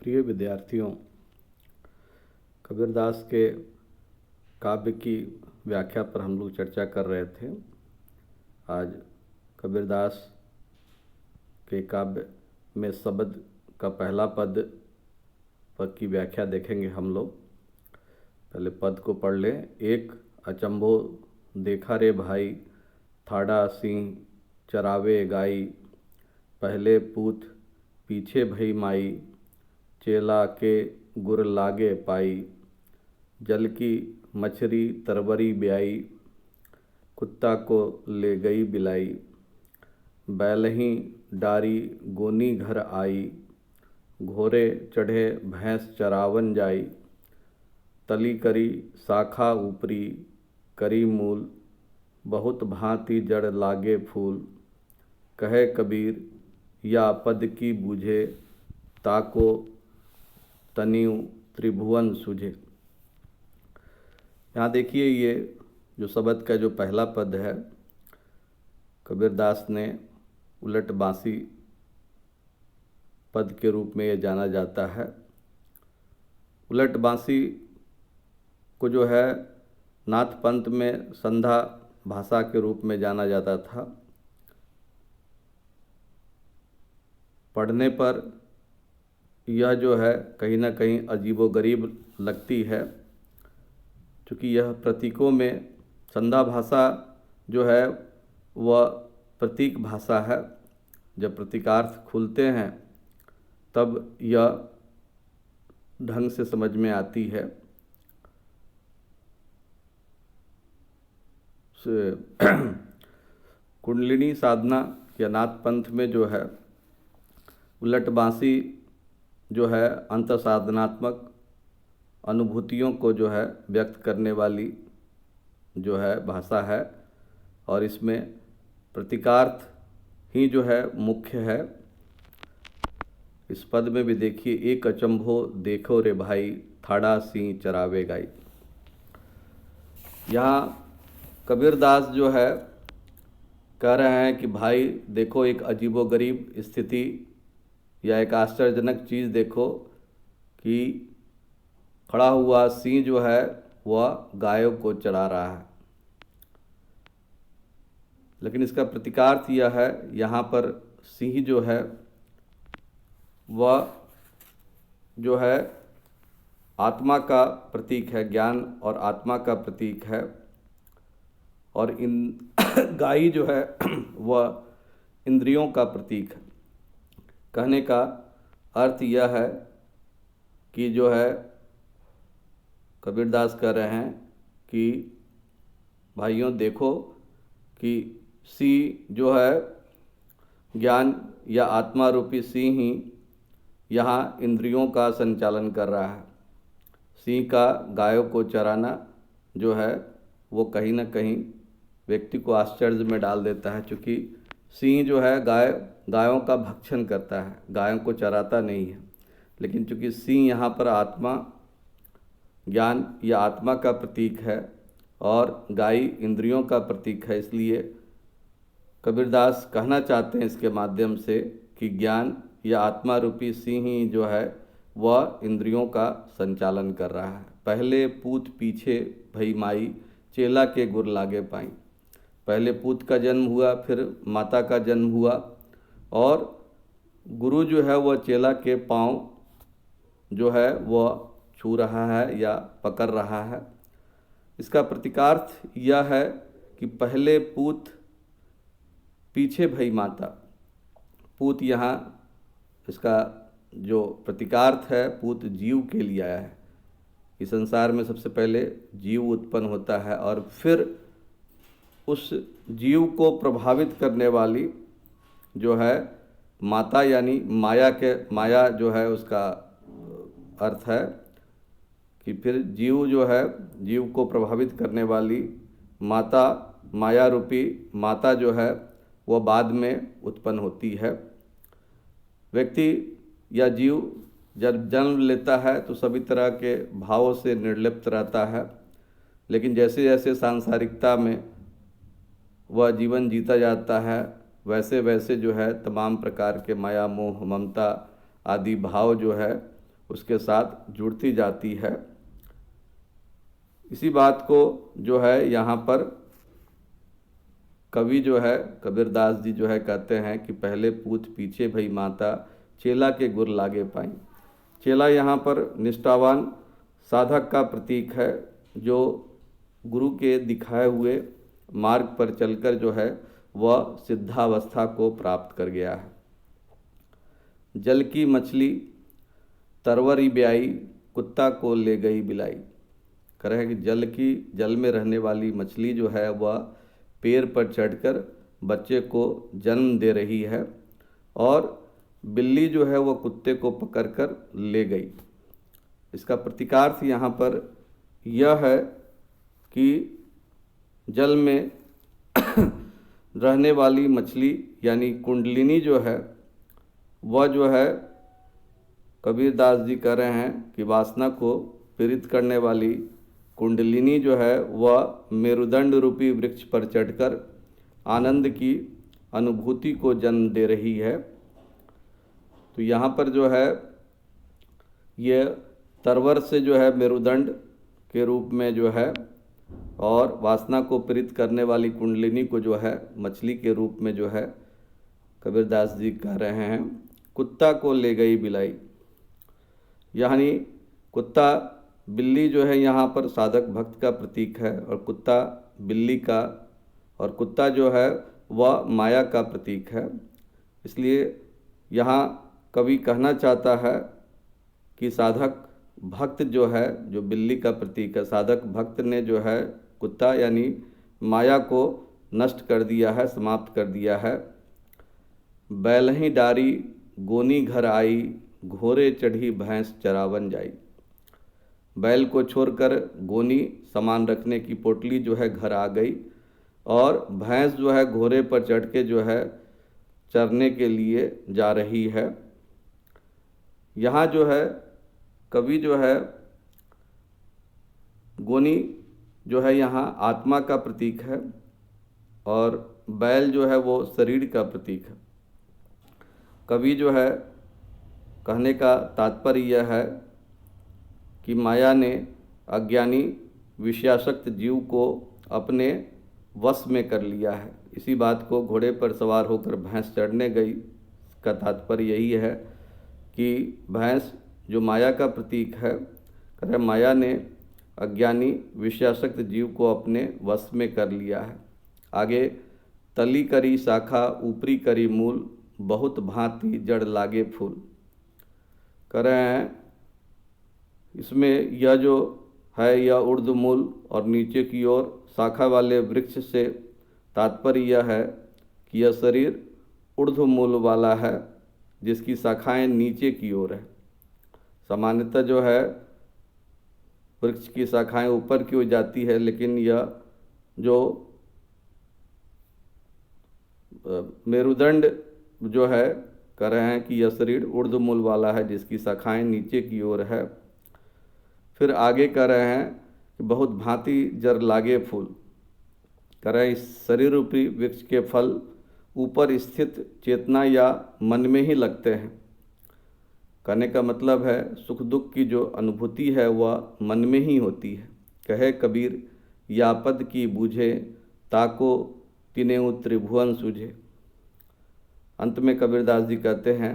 प्रिय विद्यार्थियों, कबीरदास के काव्य की व्याख्या पर हम लोग चर्चा कर रहे थे। आज कबीरदास के काव्य में शब्द का पहला पद पर की व्याख्या देखेंगे हम लोग। पहले पद को पढ़ लें। एक अचंभो देखा रे भाई, थाड़ा सिंह चरावे गाई, पहले पूत पीछे भई माई, चेला के गुर लागे पाई, जल की मछरी तरवरी ब्याई, कुत्ता को ले गई बिलाई, बैलही डारी गोनी घर आई, घोड़े चढ़े भैंस चरावन जाई, तली करी शाखा ऊपरी करी मूल, बहुत भांति जड़ लागे फूल, कहे कबीर या पद की बूझे, ताको तनियु त्रिभुवन सूझे। यहाँ देखिए, ये जो शब्द का जो पहला पद है, कबीरदास ने उलट बांसी पद के रूप में ये जाना जाता है। उलट बांसी को जो है नाथ पंथ में संधा भाषा के रूप में जाना जाता था। पढ़ने पर यह जो है कहीं ना कहीं अजीबोगरीब लगती है, क्योंकि यह प्रतीकों में संधा भाषा जो है वह प्रतीक भाषा है। जब प्रतीकार्थ खुलते हैं तब यह ढंग से समझ में आती है। कुंडलिनी साधना या नाथ पंथ में जो है उलट बांसी जो है अंतसाधनात्मक अनुभूतियों को जो है व्यक्त करने वाली जो है भाषा है, और इसमें प्रतीकार्थ ही जो है मुख्य है। इस पद में भी देखिए, एक अचंभो देखो रे भाई, थाड़ा सिंह चरावे गाई। यहाँ कबीरदास जो है कह रहे हैं कि भाई देखो, एक अजीबोगरीब स्थिति या एक आश्चर्यजनक चीज़ देखो कि खड़ा हुआ सिंह जो है वह गायों को चरा रहा है। लेकिन इसका प्रतीकार्थ यह है, यहाँ पर सिंह जो है वह जो है आत्मा का प्रतीक है, ज्ञान और आत्मा का प्रतीक है, और इन गाय जो है वह इंद्रियों का प्रतीक है। कहने का अर्थ यह है कि जो है कबीरदास कह रहे हैं कि भाइयों देखो कि सिंह जो है ज्ञान या आत्मा रूपी सिंह ही यहाँ इंद्रियों का संचालन कर रहा है। सिंह का गायों को चराना जो है वो कहीं ना कहीं व्यक्ति को आश्चर्य में डाल देता है, क्योंकि सिंह जो है गायों का भक्षण करता है, गायों को चराता नहीं है। लेकिन चूँकि सिंह यहाँ पर आत्मा, ज्ञान या आत्मा का प्रतीक है और गाय इंद्रियों का प्रतीक है, इसलिए कबीरदास कहना चाहते हैं इसके माध्यम से कि ज्ञान या आत्मा रूपी सिंह ही जो है वह इंद्रियों का संचालन कर रहा है। पहले पूत पीछे भई माई, चेला के गुर लागे पाई। पहले पूत का जन्म हुआ, फिर माता का जन्म हुआ, और गुरु जो है वह चेला के पाँव जो है वह छू रहा है या पकड़ रहा है। इसका प्रतीकार्थ यह है कि पहले पूत पीछे भई माता। पूत यहाँ इसका जो प्रतीकार्थ है, पूत जीव के लिए आया है। इस संसार में सबसे पहले जीव उत्पन्न होता है और फिर उस जीव को प्रभावित करने वाली जो है माता, यानी माया जो है उसका अर्थ है कि फिर जीव जो है, जीव को प्रभावित करने वाली माता, माया रूपी माता जो है वह बाद में उत्पन्न होती है। व्यक्ति या जीव जब जन्म लेता है तो सभी तरह के भावों से निर्लिप्त रहता है, लेकिन जैसे जैसे सांसारिकता में वह जीवन जीता जाता है, वैसे वैसे जो है तमाम प्रकार के माया, मोह, ममता आदि भाव जो है उसके साथ जुड़ती जाती है। इसी बात को जो है यहाँ पर कवि जो है कबीरदास जी जो है कहते हैं कि पहले पूछ पीछे भई माता, चेला के गुर लागे पाई। चेला यहाँ पर निष्ठावान साधक का प्रतीक है, जो गुरु के दिखाए हुए मार्ग पर चलकर जो है वह सिद्धावस्था को प्राप्त कर गया है। जल की मछली तरवरी ब्याई, कुत्ता को ले गई बिलाई। कह रहे हैं कि जल में रहने वाली मछली जो है वह पेड़ पर चढ़कर बच्चे को जन्म दे रही है, और बिल्ली जो है वह कुत्ते को पकड़कर ले गई। इसका प्रतीकार्थ यहाँ पर यह है कि जल में रहने वाली मछली यानी कुंडलिनी जो है वह जो है कबीरदास जी कह रहे हैं कि वासना को पीड़ित करने वाली कुंडलिनी जो है वह मेरुदंड रूपी वृक्ष पर चढ़कर आनंद की अनुभूति को जन्म दे रही है। तो यहाँ पर जो है ये तरवर से जो है मेरुदंड के रूप में जो है, और वासना को पीड़ित करने वाली कुंडलिनी को जो है मछली के रूप में जो है कबीरदास जी कह रहे हैं। कुत्ता को ले गई बिलाई, यानी कुत्ता बिल्ली जो है यहाँ पर साधक भक्त का प्रतीक है, और कुत्ता बिल्ली का, और कुत्ता जो है वह माया का प्रतीक है। इसलिए यहाँ कवि कहना चाहता है कि साधक भक्त जो है, जो बिल्ली का प्रतीक है, साधक भक्त ने जो है कुत्ता यानी माया को नष्ट कर दिया है, समाप्त कर दिया है। बैलही डारी गोनी घर आई, घोड़े चढ़ी भैंस चरावन जाई। बैल को छोड़कर गोनी सामान रखने की पोटली जो है घर आ गई, और भैंस जो है घोड़े पर चढ़ के जो है चरने के लिए जा रही है। यहाँ जो है कवि जो है गोनी जो है यहाँ आत्मा का प्रतीक है, और बैल जो है वो शरीर का प्रतीक है। कवि जो है कहने का तात्पर्य यह है कि माया ने अज्ञानी विषयासक्त जीव को अपने वश में कर लिया है। इसी बात को घोड़े पर सवार होकर भैंस चढ़ने गई का तात्पर्य यही है कि भैंस जो माया का प्रतीक है, कह माया ने अज्ञानी विषयासक्त जीव को अपने वश में कर लिया है। आगे तली करी शाखा ऊपरी करी मूल, बहुत भांति जड़ लागे फूल। कह रहे हैं इसमें यह जो है यह ऊर्ध्वमूल और नीचे की ओर शाखा वाले वृक्ष से तात्पर्य यह है कि यह शरीर ऊर्ध्वमूल वाला है, जिसकी शाखाएं नीचे की ओर है। सामान्यतः जो है वृक्ष की शाखाएं ऊपर की ओर जाती है, लेकिन यह जो मेरुदंड जो है कह रहे हैं कि यह शरीर ऊर्ध्वमूल वाला है, जिसकी शाखाएं नीचे की ओर है। फिर आगे कह रहे हैं कि बहुत भांति जर लागे फूल। कह रहे हैं इस शरीर रूपी वृक्ष के फल ऊपर स्थित चेतना या मन में ही लगते हैं। कहने का मतलब है सुख दुख की जो अनुभूति है वह मन में ही होती है। कहे कबीर या पद की बूझे, ताको तिनेऊ त्रिभुवन सूझे। अंत में कबीरदास जी कहते हैं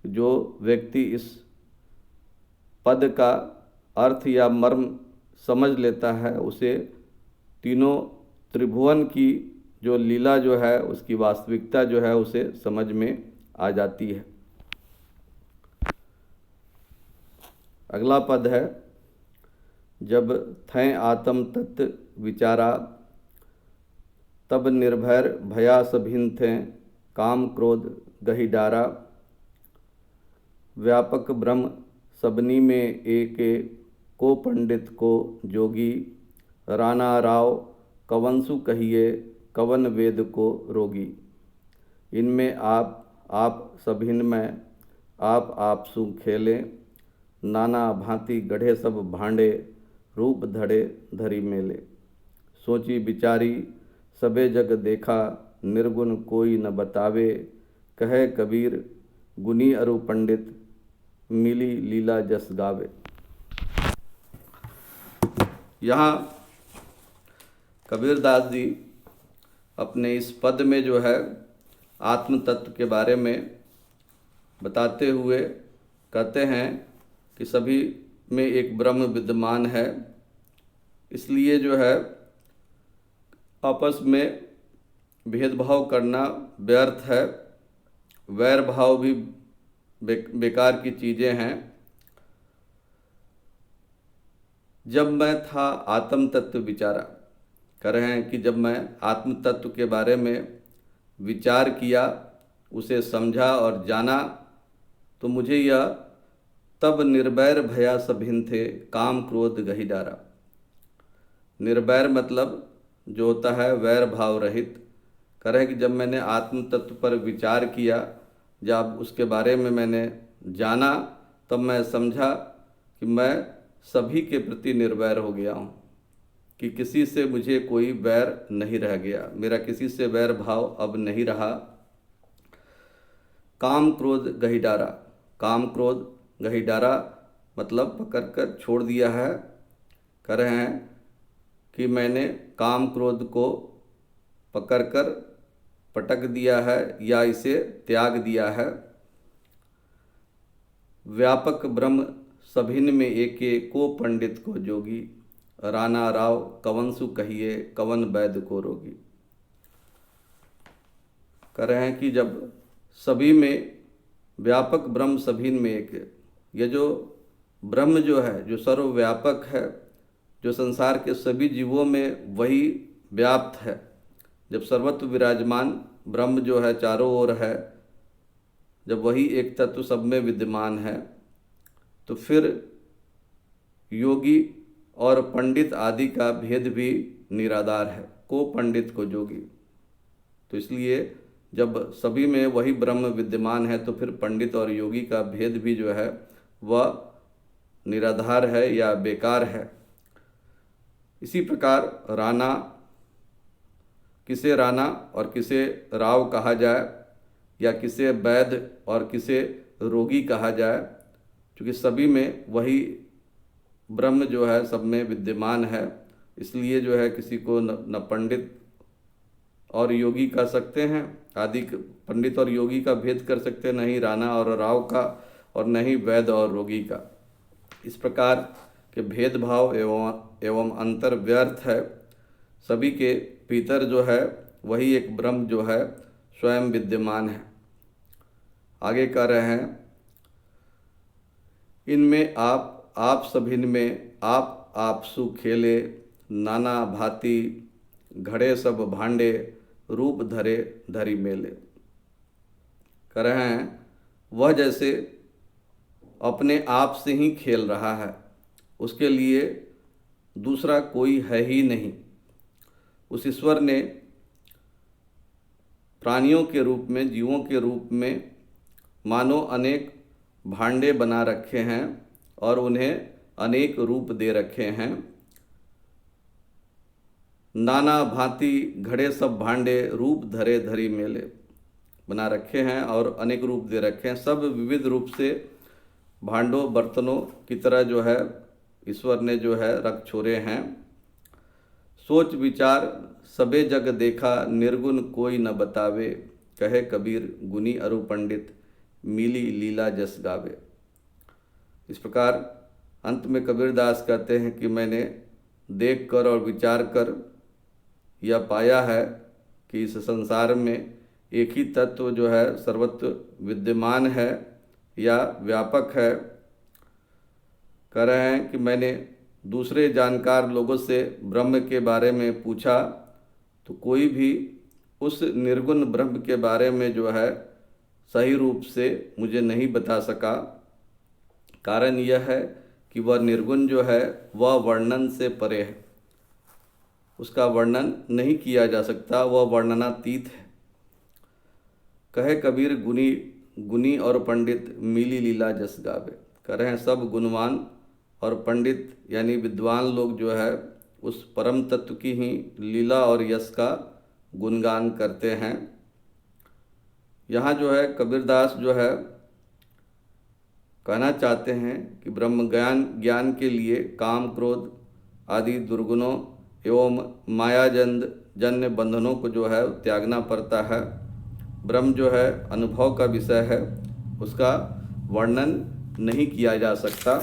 जो व्यक्ति इस पद का अर्थ या मर्म समझ लेता है, उसे तीनों त्रिभुवन की जो लीला जो है उसकी वास्तविकता जो है उसे समझ में आ जाती है। अगला पद है जब थैं आत्म तत्व विचारा, तब निर्भर भया सभिन थे, काम क्रोध गही डारा। व्यापक ब्रह्म सबनी में एक, को पंडित को जोगी। राणा राव कवंसु कहिए, कवन वेद को रोगी। इनमें आप सभिन में आप सु खेले। नाना भांति गढ़े सब भांडे, रूप धड़े धरी मेले। सोची विचारी सबे जग देखा, निर्गुण कोई न बतावे। कहे कबीर गुनी अरु पंडित, मिली लीला जस गावे। यहाँ कबीरदास जी अपने इस पद में जो है आत्म तत्व के बारे में बताते हुए कहते हैं कि सभी में एक ब्रह्म विद्यमान है, इसलिए जो है आपस में भेदभाव करना व्यर्थ है। वैर भाव भी बेकार की चीज़ें हैं। जब मैं था आत्म तत्व विचारा, कह रहे हैं कि जब मैं आत्म तत्व के बारे में विचार किया, उसे समझा और जाना, तो मुझे यह तब निर्वैर भया सभिन थे काम क्रोध गही डारा। निर्वैर मतलब जो होता है वैर भाव रहित। कह रहे हैं कि जब मैंने आत्म तत्व पर विचार किया, जब उसके बारे में मैंने जाना, तब मैं समझा कि मैं सभी के प्रति निर्वैर हो गया हूँ, कि किसी से मुझे कोई वैर नहीं रह गया, मेरा किसी से वैर भाव अब नहीं रहा। काम क्रोध गही डारा, काम क्रोध गही डारा मतलब पकड़ कर छोड़ दिया है। कह रहे हैं कि मैंने काम क्रोध को पकड़कर पटक दिया है या इसे त्याग दिया है। व्यापक ब्रह्म सभिन में एके को पंडित को जोगी, राना राव कवन सु कहिए कवन वैद्य को रोगी। कह रहे हैं कि जब सभी में व्यापक ब्रह्म सभिन में एक, ये जो ब्रह्म जो है, जो सर्वव्यापक है, जो संसार के सभी जीवों में वही व्याप्त है, जब सर्वत्र विराजमान ब्रह्म जो है चारों ओर है, जब वही एक तत्व सब में विद्यमान है, तो फिर योगी और पंडित आदि का भेद भी निराधार है। को पंडित को जोगी, तो इसलिए जब सभी में वही ब्रह्म विद्यमान है, तो फिर पंडित और योगी का भेद भी जो है वह निराधार है या बेकार है। इसी प्रकार राना, किसे राना और किसे राव कहा जाए, या किसे वैद्य और किसे रोगी कहा जाए, क्योंकि सभी में वही ब्रह्म जो है सब में विद्यमान है, इसलिए जो है किसी को न पंडित और योगी कह सकते हैं, आदि पंडित और योगी का भेद कर सकते हैं, नहीं राणा और राव का, और नहीं वैद्य और रोगी का। इस प्रकार के भेदभाव एवं अंतर व्यर्थ है। सभी के भीतर जो है वही एक ब्रह्म जो है स्वयं विद्यमान है। आगे कह रहे हैं, इनमें आप सभिन में आप सु खेले, नाना भांति घड़े सब भांडे, रूप धरे धरी मेले। कह रहे हैं वह जैसे अपने आप से ही खेल रहा है, उसके लिए दूसरा कोई है ही नहीं। उस ईश्वर ने प्राणियों के रूप में, जीवों के रूप में मानो अनेक भांडे बना रखे हैं और उन्हें अनेक रूप दे रखे हैं। नाना भांति घड़े सब भांडे, रूप धरे धरी मेले बना रखे हैं और अनेक रूप दे रखे हैं। सब विविध रूप से भांडों बर्तनों की तरह जो है ईश्वर ने जो है रख छोड़े हैं। सोच विचार सबे जग देखा, निर्गुण कोई न बतावे, कहे कबीर गुनी अरु पंडित, मिली लीला जस गावे। इस प्रकार अंत में कबीरदास कहते हैं कि मैंने देख कर और विचार कर यह पाया है कि इस संसार में एक ही तत्व जो है सर्वत्र विद्यमान है या व्यापक है। कह रहे हैं कि मैंने दूसरे जानकार लोगों से ब्रह्म के बारे में पूछा, तो कोई भी उस निर्गुण ब्रह्म के बारे में जो है सही रूप से मुझे नहीं बता सका। कारण यह है कि वह निर्गुण जो है वह वर्णन से परे है, उसका वर्णन नहीं किया जा सकता, वह वर्णनातीत है। कहे कबीर गुनी और पंडित, मिली लीला जस गावे। कह रहे हैं सब गुणवान और पंडित यानी विद्वान लोग जो है उस परम तत्व की ही लीला और यश का गुणगान करते हैं। यहाँ जो है कबीरदास जो है कहना चाहते हैं कि ब्रह्म ज्ञान के लिए काम क्रोध आदि दुर्गुणों एवं मायाजन्य जन्य बंधनों को जो है त्यागना पड़ता है। ब्रह्म जो है अनुभव का विषय है, उसका वर्णन नहीं किया जा सकता।